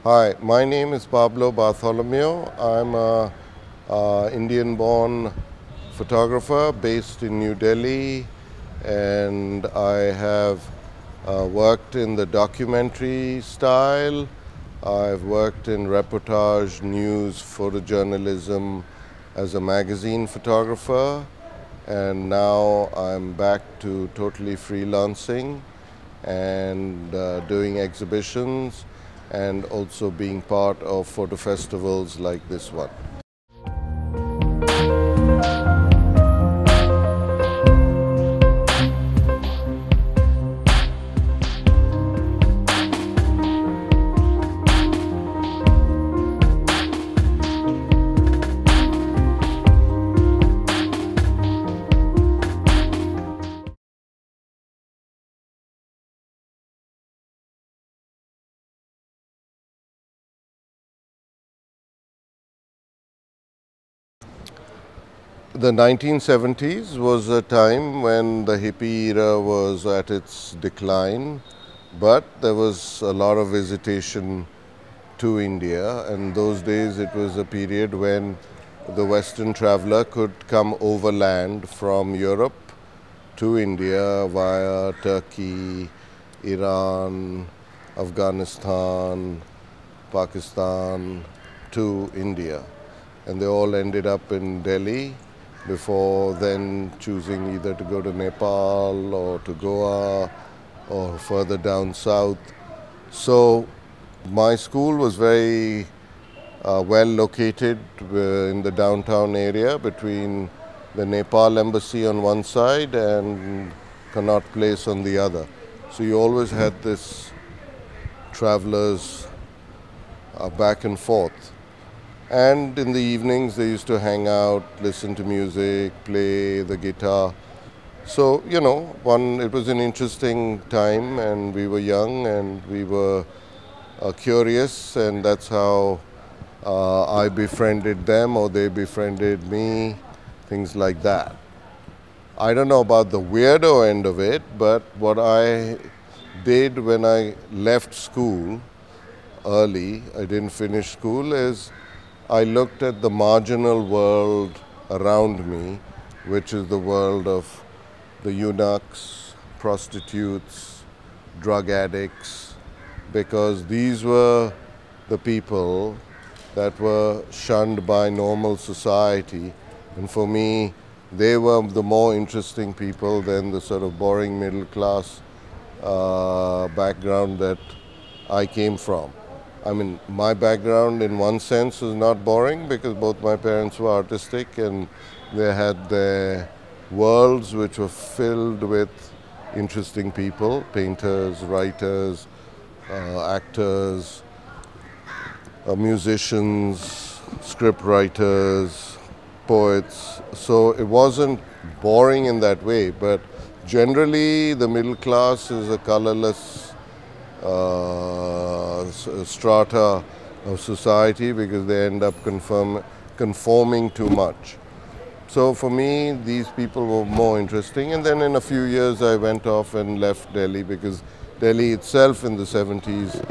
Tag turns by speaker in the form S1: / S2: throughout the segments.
S1: Hi, my name is Pablo Bartholomew. I'm a Indian-born photographer based in New Delhi, and I have worked in the documentary style. I've worked in reportage, news, photojournalism as a magazine photographer, and now I'm back to totally freelancing and doing exhibitions and also being part of photo festivals like this one. The 1970s was a time when the hippie era was at its decline, but there was a lot of visitation to India, and those days it was a period when the Western traveler could come overland from Europe to India via Turkey, Iran, Afghanistan, Pakistan to India, and they all ended up in Delhi before then choosing either to go to Nepal or to Goa or further down south. So my school was very well located in the downtown area between the Nepal embassy on one side and Connaught Place on the other. So you always had this travelers back and forth. And in the evenings they used to hang out, listen to music, play the guitar. So, you know, it was an interesting time, and we were young and we were curious, and that's how I befriended them or they befriended me, things like that. I don't know about the weirdo end of it, but what I did when I left school early, I didn't finish school, is I looked at the marginal world around me, which is the world of the eunuchs, prostitutes, drug addicts, because these were the people that were shunned by normal society. And for me, they were the more interesting people than the sort of boring middle class background that I came from. I mean, my background in one sense is not boring because both my parents were artistic and they had their worlds which were filled with interesting people, painters, writers, actors, musicians, script writers, poets. So it wasn't boring in that way, but generally the middle class is a colorless strata of society because they end up conforming too much. So for me, these people were more interesting. And then in a few years, I went off and left Delhi because Delhi itself in the 70s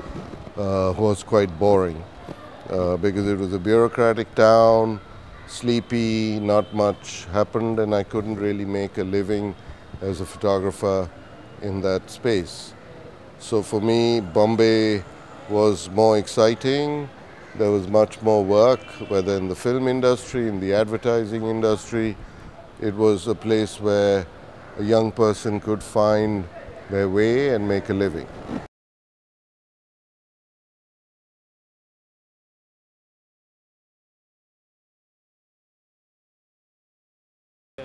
S1: was quite boring because it was a bureaucratic town, sleepy, not much happened, and I couldn't really make a living as a photographer in that space. So for me, Bombay was more exciting. There was much more work, whether in the film industry, in the advertising industry. It was a place where a young person could find their way and make a living.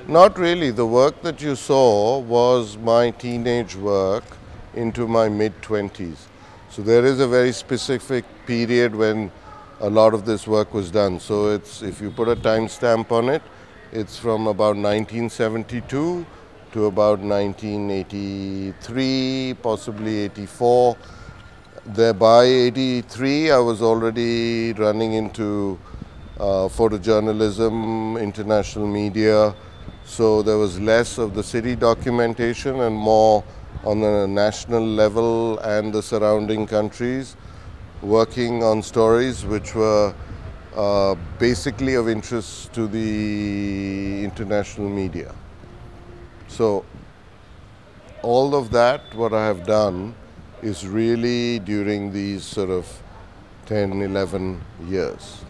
S1: Not really. The work that you saw was my teenage work into my mid-20s. So there is a very specific period when a lot of this work was done. So it's, if you put a timestamp on it, it's from about 1972 to about 1983, possibly 84. There by 83, I was already running into photojournalism, international media. So there was less of the city documentation and more on the national level and the surrounding countries. working on stories which were basically of interest to the international media. So all of that, what I have done, is really during these sort of 10, 11 years.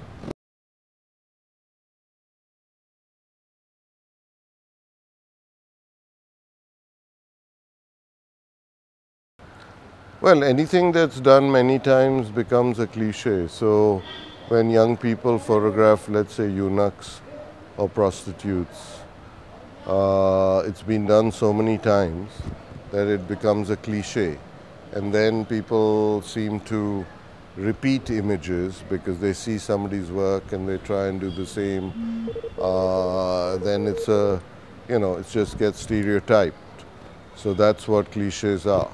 S1: Well, anything that's done many times becomes a cliche. So when young people photograph, let's say, eunuchs or prostitutes, it's been done so many times that it becomes a cliche. And then people seem to repeat images because they see somebody's work and they try and do the same. Then it's it just gets stereotyped. So that's what cliches are.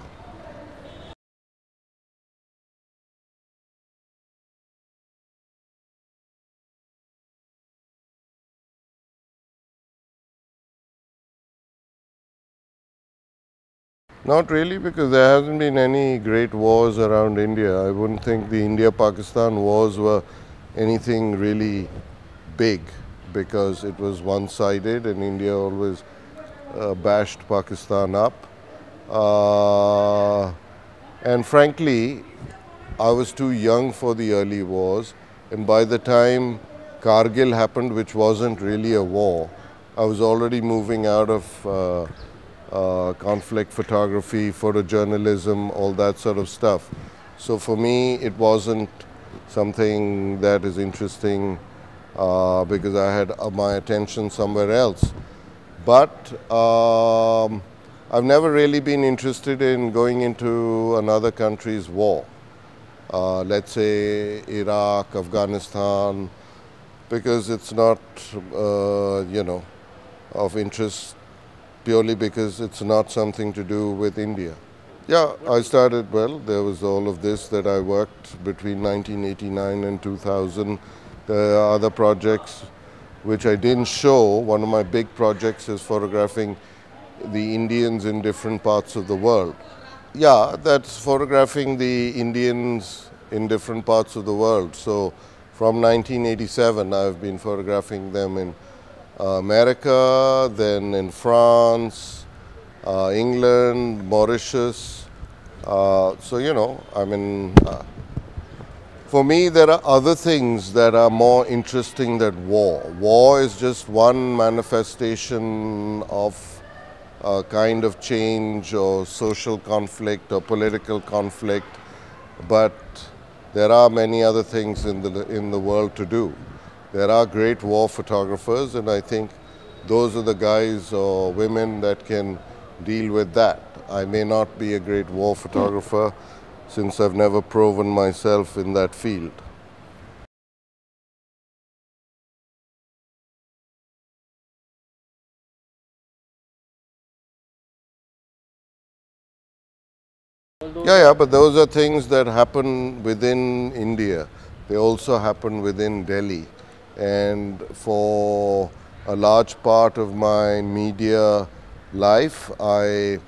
S1: Not really, because there hasn't been any great wars around India. I wouldn't think the India-Pakistan wars were anything really big, because it was one-sided and India always bashed Pakistan up. And frankly, I was too young for the early wars, and by the time Kargil happened, which wasn't really a war, I was already moving out of conflict photography, photojournalism, all that sort of stuff. So for me, it wasn't something that is interesting because I had my attention somewhere else. But I've never really been interested in going into another country's war. Let's say Iraq, Afghanistan, because it's not, of interest purely because it's not something to do with India. Yeah, I started, well, there was all of this that I worked between 1989 and 2000. There are other projects which I didn't show. One of my big projects is photographing the Indians in different parts of the world. Yeah, that's photographing the Indians in different parts of the world. So from 1987, I've been photographing them in America, then in France, England, Mauritius. For me, there are other things that are more interesting than war. War is just one manifestation of a kind of change or social conflict or political conflict, but there are many other things in the world to do. There are great war photographers, and I think those are the guys or women that can deal with that. I may not be a great war photographer since I've never proven myself in that field. Yeah, but those are things that happen within India. They also happen within Delhi. And for a large part of my media life, I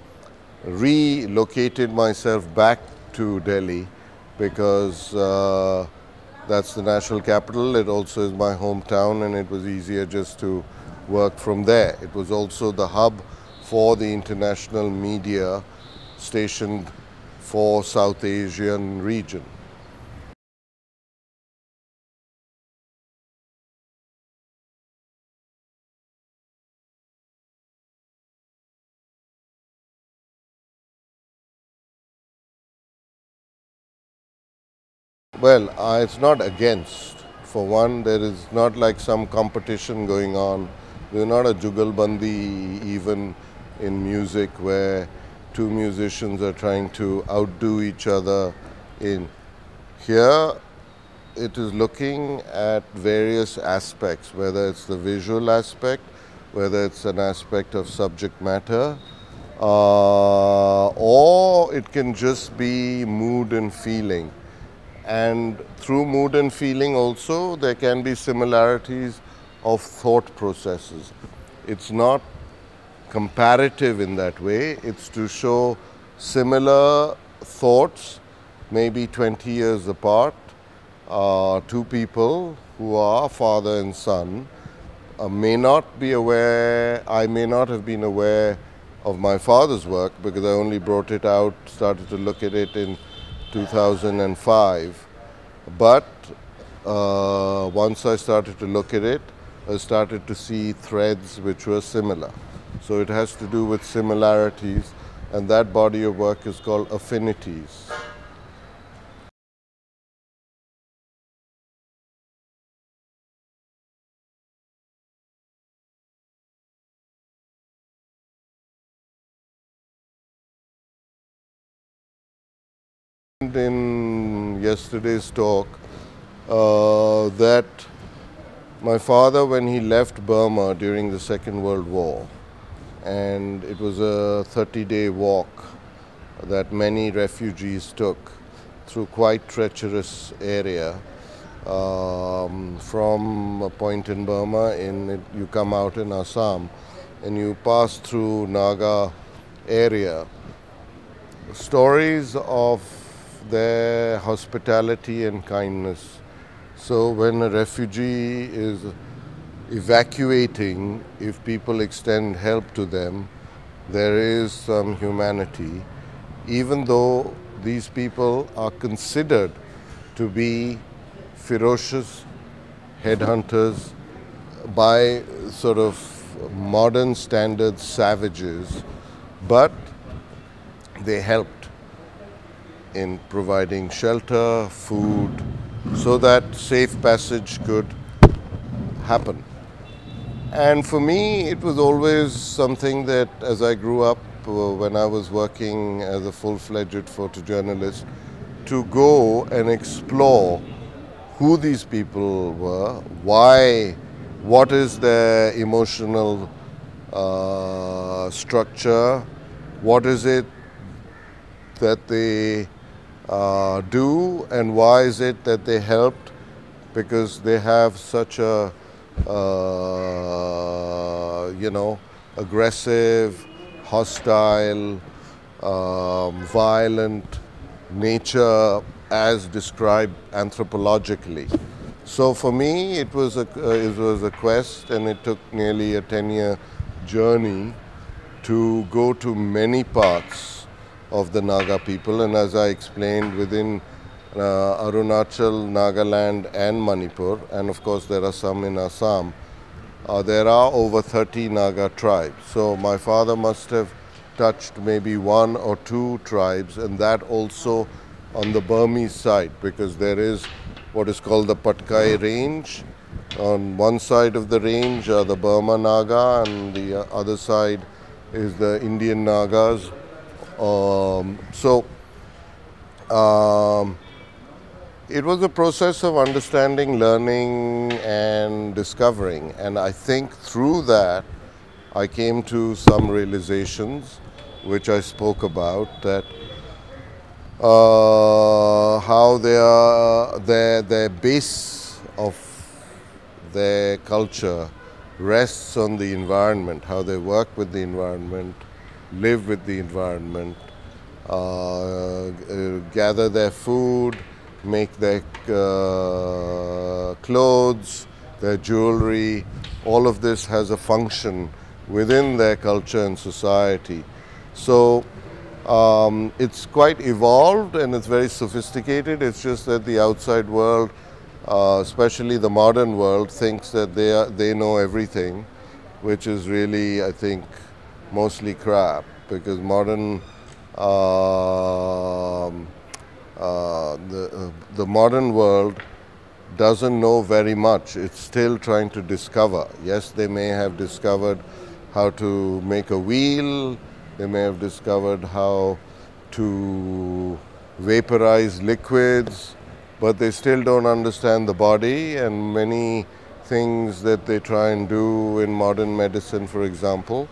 S1: relocated myself back to Delhi because that's the national capital. It also is my hometown, and it was easier just to work from there. It was also the hub for the international media stationed for South Asian region. Well, it's not against. For one, there is not like some competition going on. There's not a jugalbandi even in music where two musicians are trying to outdo each other. In here, it is looking at various aspects, whether it's the visual aspect, whether it's an aspect of subject matter, or it can just be mood and feeling. And through mood and feeling also, there can be similarities of thought processes. It's not comparative in that way. It's to show similar thoughts maybe 20 years apart, two people who are father and son may not be aware, I may not have been aware of my father's work because I only brought it out, started to look at it in 2005. But once I started to look at it, I started to see threads which were similar. So it has to do with similarities, and that body of work is called affinities. In yesterday's talk, that my father, when he left Burma during the Second World War, and it was a 30-day walk that many refugees took through quite treacherous area. From a point in Burma, you come out in Assam and you pass through Naga area. Stories of their hospitality and kindness. So when a refugee is evacuating, if people extend help to them, there is some humanity, even though these people are considered to be ferocious headhunters, by sort of modern standards savages, but they helped in providing shelter, food, so that safe passage could happen. And for me, it was always something that, as I grew up, when I was working as a full-fledged photojournalist, to go and explore who these people were, why, what is their emotional structure, what is it that they do, and why is it that they helped, because they have such a aggressive, hostile, violent nature as described anthropologically. So for me, it was a quest, and it took nearly a 10-year journey to go to many parts of the Naga people, and as I explained, within Arunachal, Nagaland and Manipur, and of course there are some in Assam, there are over 30 Naga tribes. So my father must have touched maybe one or two tribes, and that also on the Burmese side, because there is what is called the Patkai range. On one side of the range are the Burma Naga, and the other side is the Indian Nagas. It was a process of understanding, learning and discovering, and I think through that I came to some realizations which I spoke about, that how their base of their culture rests on the environment, how they work with the environment, live with the environment, gather their food, make their clothes, their jewelry. All of this has a function within their culture and society. So it's quite evolved and it's very sophisticated. It's just that the outside world, especially the modern world, thinks that they know everything, which is really, I think, mostly crap, because modern the modern world doesn't know very much. It's still trying to discover. Yes, they may have discovered how to make a wheel, they may have discovered how to vaporize liquids, but they still don't understand the body, and many things that they try and do in modern medicine, for example,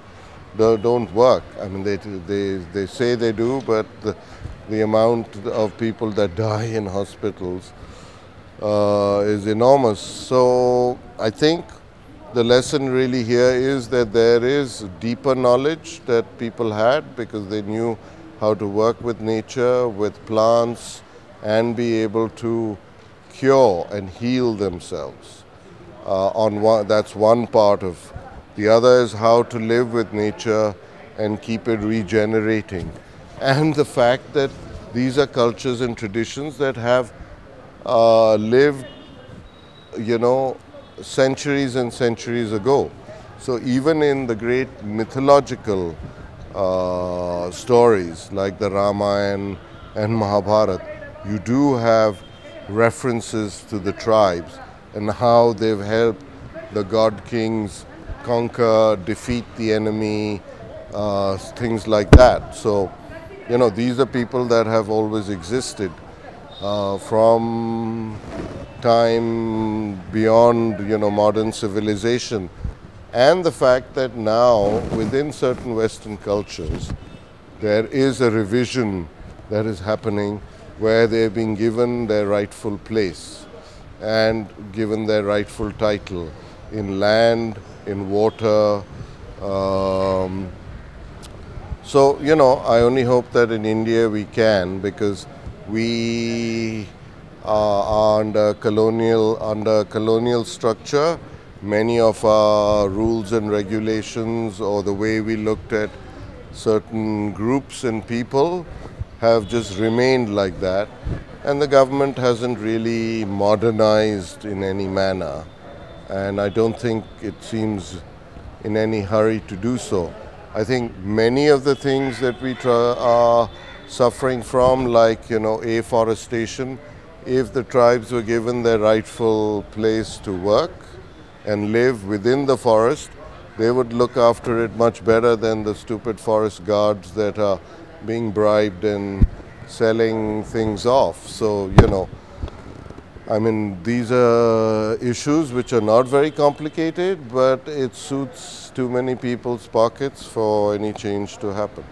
S1: don't work. I mean, they say they do, but the amount of people that die in hospitals is enormous. So I think the lesson really here is that there is deeper knowledge that people had, because they knew how to work with nature, with plants, and be able to cure and heal themselves. That's one part of. The other is how to live with nature and keep it regenerating. And the fact that these are cultures and traditions that have lived, centuries and centuries ago. So even in the great mythological stories like the Ramayana and Mahabharata, you do have references to the tribes and how they've helped the god kings conquer, defeat the enemy, things like that. So, these are people that have always existed from time beyond, modern civilization. And the fact that now, within certain Western cultures, there is a revision that is happening where they're being given their rightful place and given their rightful title in land, in water. So, I only hope that in India we can, because we are under colonial structure. Many of our rules and regulations, or the way we looked at certain groups and people, have just remained like that, and the government hasn't really modernized in any manner, and I don't think it seems in any hurry to do so. I think many of the things that we are suffering from, like afforestation, if the tribes were given their rightful place to work and live within the forest, they would look after it much better than the stupid forest guards that are being bribed and selling things off. So, these are issues which are not very complicated, but it suits too many people's pockets for any change to happen.